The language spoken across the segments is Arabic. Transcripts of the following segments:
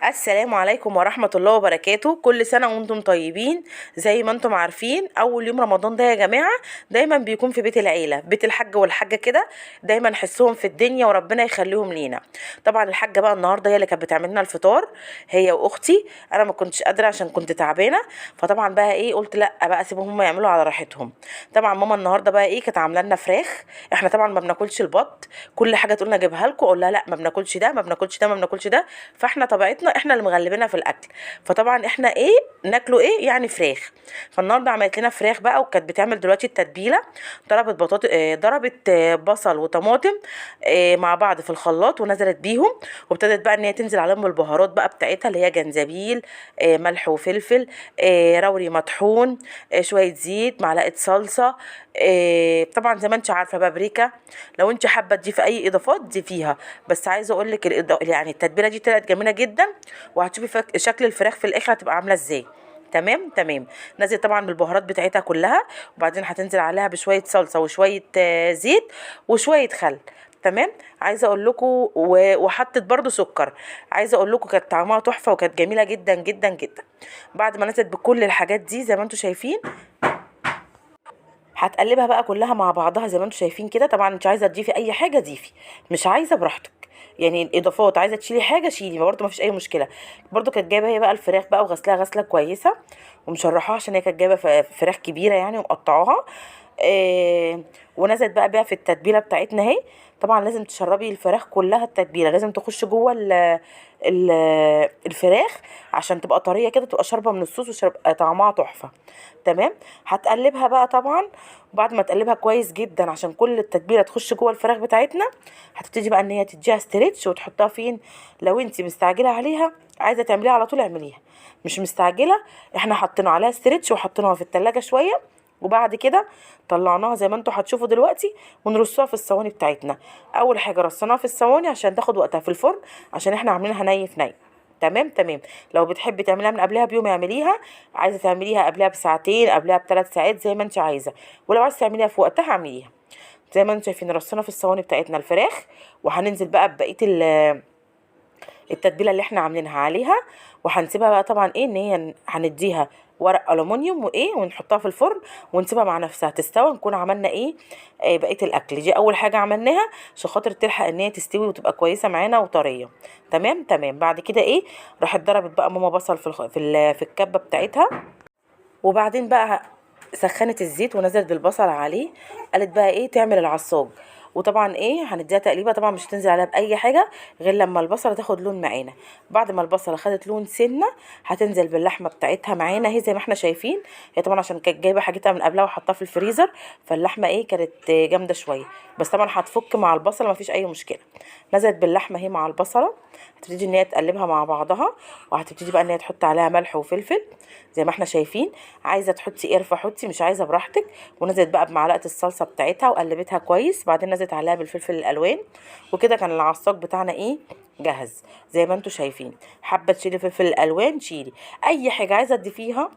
السلام عليكم ورحمة الله وبركاته. كل سنة وانتم طيبين. زي ما انتم عارفين أول يوم رمضان ده يا جماعة دايما بيكون في بيت العيلة، بيت الحاج والحاجة كده، دايما نحسهم في الدنيا وربنا يخليهم لينا. طبعا الحاجة بقى النهاردة هي اللي كانت بتعمل لنا الفطار، هي وأختي. أنا ما كنتش قادرة عشان كنت تعبانة، فطبعا بقى إيه قلت لأ بقى أسيبهم هم يعملوا على راحتهم. طبعا ماما النهاردة بقى إيه كانت عاملة لنا فراخ. احنا طبعا ما بناكلش البط، كل حاجة تقولنا اجيبها لكم اقول لها لا ما بناكلش ده ما بناكلش ده ما بناكلش ده. فاحنا طبيعتنا احنا اللي مغلبينها في الاكل، فطبعا احنا ايه ناكله ايه يعني فراخ. فالنهارده عملت لنا فراخ بقى، وكانت بتعمل دلوقتي التتبيله. ضربت بطاطا ضربت بصل وطماطم مع بعض في الخلاط ونزلت بيهم، وابتدت بقى ان هي تنزل عليهم بالبهارات بقى بتاعتها اللي هي جنزبيل، ملح وفلفل، روري مطحون، شويه زيت، معلقه صلصه، طبعا زي ما انت عارفه بابريكا. لو انت حابه تضيفي اي اضافات ضيفيها، بس عايزه اقول لك يعني التتبيله دي طلعت جميله جدا، وهتشوفي شكل الفراخ في الاخر هتبقى عامله ازاي. تمام تمام. نزل طبعا بالبهارات بتاعتها كلها، وبعدين هتنزل عليها بشويه صلصه وشويه زيت وشويه خل. تمام. عايزه اقول لكم وحطت برده سكر. عايزه اقول لكم كانت طعمها تحفه وكانت جميله جدا جدا جدا. بعد ما نزلت بكل الحاجات دي زي ما انتم شايفين، هتقلبها بقى كلها مع بعضها زي ما انتم شايفين كده. طبعا انت عايزه تضيفي اي حاجه ضيفي، مش عايزه براحتك. يعني الاضافات عايزه تشيلي حاجه شيلي برده، ما فيش اي مشكله. برده كانت جايبه هي بقى الفراخ بقى وغسلاها غسله كويسه ومشرحاها، عشان هي كانت جايبه فراخ كبيره يعني ومقطعاها. ونزلت بقى بيها في التتبيله بتاعتنا اهي. طبعا لازم تشربي الفراخ كلها، التتبيله لازم تخش جوه ال الفراخ عشان تبقى طريه كده، تبقى شاربه من الصوص وشرب طعمها تحفه. تمام. هتقلبها بقى طبعا، وبعد ما تقلبها كويس جدا عشان كل التتبيله تخش جوه الفراخ بتاعتنا، هتبتدي بقى ان هي تديها ستريتش وتحطها فين. لو انت مستعجله عليها عايزه تعمليها على طول اعمليها، مش مستعجله احنا حطينا عليها ستريتش وحطيناها في التلاجة شويه، وبعد كده طلعناها زي ما انتوا هتشوفوا دلوقتي ونرصها في الصواني بتاعتنا. اول حاجه رصيناها في الصواني عشان تاخد وقتها في الفرن، عشان احنا عاملينها ني في ني. تمام تمام. لو بتحبي تعمليها من قبلها بيوم اعمليها، عايزه تعمليها قبلها بساعتين قبلها ب3 ساعات زي ما انت عايزه، ولو عايزه تعمليها في وقتها اعمليها. زي ما انتم شايفين رصينا في الصواني بتاعتنا الفراخ، وهننزل بقى ببقيه التتبيله اللي احنا عاملينها عليها، وهنسيبها بقى طبعا ايه ان هي هنديها ورق الومنيوم وايه ونحطها في الفرن ونسيبها مع نفسها تستوي. نكون عملنا ايه بقيه الاكل. دي اول حاجه عملناها عشان خاطر تلحق ان هي تستوي وتبقى كويسه معانا وطريه. تمام تمام. بعد كده ايه راحت ضربت بقى ماما بصل في الكبه بتاعتها، وبعدين بقى سخنت الزيت ونزلت بالبصل عليه. قالت بقى ايه تعمل العصاج. وطبعا ايه هنديها تقليبه، طبعا مش هتنزل عليها باي حاجه غير لما البصله تاخد لون معانا. بعد ما البصله خدت لون سنه هتنزل باللحمه بتاعتها معانا اهي زي ما احنا شايفين. هي طبعا عشان كانت جايبه حاجتها من قبلها وحطها في الفريزر، فاللحمه ايه كانت جامده شويه، بس طبعا هتفك مع البصله مفيش اي مشكله. نزلت باللحمه اهي مع البصله، هتبتدي ان هي تقلبها مع بعضها، وهتبتدي بقى ان هي تحط عليها ملح وفلفل زي ما احنا شايفين. عايزه تحطي قرفه حطي، مش عايزه براحتك. ونزلت بقى بمعلقه الصلصه بتاعتها وقلبتها كويس، بعدين نزلت عليها بالفلفل الالوان. وكده كان العصاج بتاعنا ايه جاهز زي ما انتم شايفين. حابه تشيلي فلفل الالوان شيلي، اي حاجه عايزه تضيفيها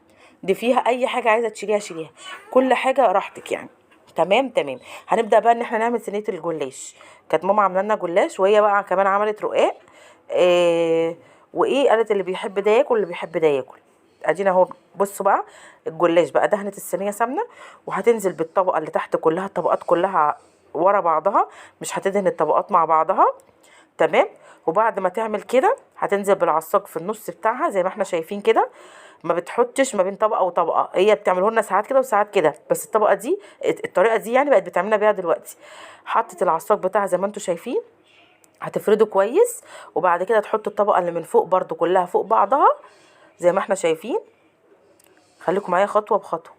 ضيفيها، اي حاجه عايزه تشيليها شيليها، كل حاجه راحتك يعني. تمام تمام. هنبدا بقى ان احنا نعمل صينيه الجلاش. كانت ماما عامله لنا جلاش، وهي بقى كمان عملت رقاق. وايه قالت اللي بيحب ده ياكل واللي بيحب ده ياكل. ادينا اهو. بصوا بقى الجلاش بقى دهنت الصينيه سمنه، وهتنزل بالطبقه اللي تحت كلها، الطبقات كلها ورا بعضها، مش هتدهن الطبقات مع بعضها. تمام. وبعد ما تعمل كده هتنزل بالعصاج في النص بتاعها زي ما احنا شايفين كده. ما بتحطش ما بين طبقه وطبقه، هي بتعمله لنا ساعات كده وساعات كده، بس الطبقه دي الطريقه دي يعني بقت بتعملنا بيها دلوقتي. حطت العصاج بتاعها زي ما انتم شايفين، هتفرده كويس، وبعد كده تحط الطبقه اللي من فوق برضو كلها فوق بعضها زي ما احنا شايفين. خليكم معايا خطوه بخطوه.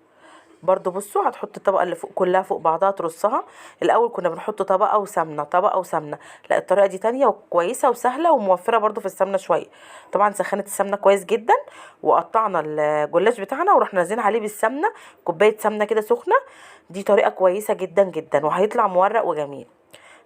برضو بصوا هتحط الطبقه اللي فوق كلها فوق بعضها ترصها. الاول كنا بنحط طبقه وسمنه طبقه وسمنه، لا الطريقه دي تانية وكويسه وسهله وموفره برضو في السمنه شويه. طبعا سخنت السمنه كويس جدا، وقطعنا الجلاش بتاعنا ورحنا نازلين عليه بالسمنه، كوبايه سمنه كده سخنه. دي طريقه كويسه جدا جدا وهيطلع مورق وجميل.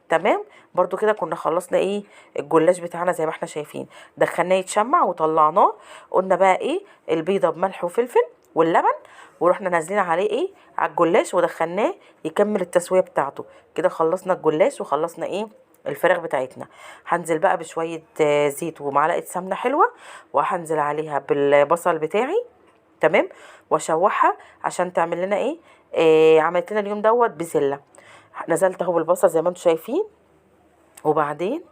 تمام. برضو كده كنا خلصنا ايه الجلاش بتاعنا زي ما احنا شايفين. دخلناه يتشمع وطلعناه. قلنا بقى ايه البيضه بملح وفلفل واللبن، ورحنا نازلين عليه ايه على الجلاش ودخلناه يكمل التسويه بتاعته. كده خلصنا الجلاش وخلصنا ايه الفراخ بتاعتنا. هنزل بقى بشويه زيت ومعلقه سمنه حلوه، وهنزل عليها بالبصل بتاعي. تمام. واشوحها عشان تعمل لنا ايه، عملت لنا اليوم دوت بسله. نزلت اهو بالبصل زي ما انتم شايفين. وبعدين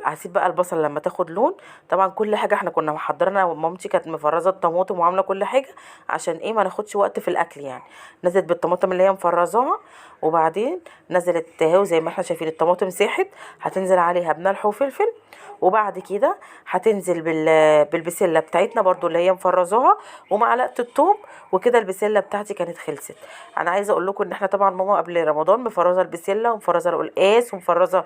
هسيب بقى البصل لما تاخد لون. طبعا كل حاجه احنا كنا محضرنا، ومامتي كانت مفرزه الطماطم وعامله كل حاجه عشان ايه ما ناخدش وقت في الاكل يعني. نزلت بالطماطم اللي هي مفرزاها، وبعدين نزلت اهو زي ما احنا شايفين الطماطم ساحت. هتنزل عليها بملح وفلفل، وبعد كده هتنزل بالبسله بتاعتنا برضو اللي هي مفرزاها، ومعلقه الثوم. وكده البسله بتاعتي كانت خلصت. انا عايزه اقول لكم ان احنا طبعا ماما قبل رمضان مفرزه البسله ومفرزه القلقاس ومفرزه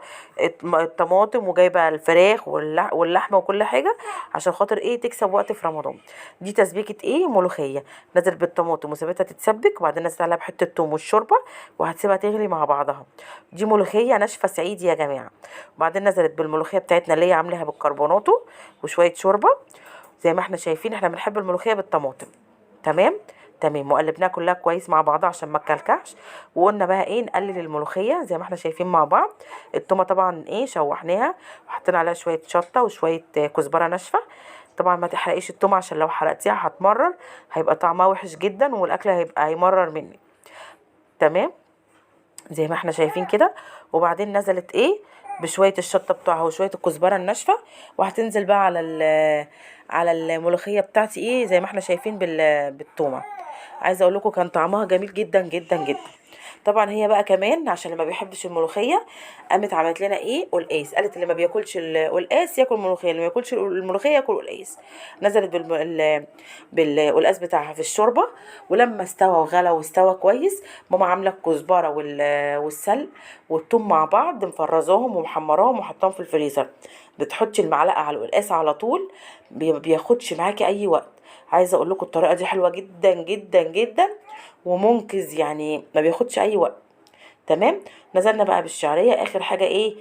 الطماطم، وجايبه الفراخ واللحمه وكل حاجه عشان خاطر ايه تكسب وقت في رمضان. دي تسبيكه ايه، ملوخيه. نزلت بالطماطم وسابتها تتسبك، وبعدين نزلت عليها بحته الثوم والشوربه، وهتسيبها تغلي مع بعضها. دي ملوخيه ناشفه صعيدي يا جماعه. وبعدين نزلت بالملوخيه بتاعتنا اللي هي عاملاها بالكربوناتو وشويه شوربه. زي ما احنا شايفين احنا بنحب الملوخيه بالطماطم. تمام. تمام. وقلبناها كلها كويس مع بعضها عشان ما تكلكعش. وقلنا بقى ايه، نقلل الملوخيه زي ما احنا شايفين مع بعض. التومه طبعا ايه شوحناها، وحطينا عليها شويه شطه وشويه كزبره ناشفه. طبعا ما تحرقيش التومه عشان لو حرقتيها هتمرر، هيبقى طعمها وحش جدا والاكل هيمرر منك. تمام. زي ما احنا شايفين كده. وبعدين نزلت ايه بشويه الشطه بتوعها وشويه الكزبره الناشفه. وهتنزل بقى على الملوخيه بتاعتي ايه زي ما احنا شايفين بالثومه. عايزه اقول لكم كان طعمها جميل جدا جدا جدا. طبعا هي بقى كمان عشان اللي ما بيحبش الملوخيه، قامت عملت لنا ايه قلقاس. قالت اللي ما بياكلش القلقاس ياكل ملوخيه، اللي ما بياكلش الملوخيه ياكل قلقاس. نزلت بالقلقاس بتاعها في الشوربه. ولما استوى وغلى واستوى كويس، ماما عامله الكزبره والسلق والثوم مع بعض مفرزاهم ومحمراهم وحطاهم في الفريزر. بتحطي المعلقه على القلقاس على طول، بياخدش معاكي اي وقت. عايزه اقول لكم الطريقه دي حلوه جدا جدا جدا، ومنقذ يعني ما بياخدش اي وقت. تمام. نزلنا بقى بالشعريه اخر حاجه ايه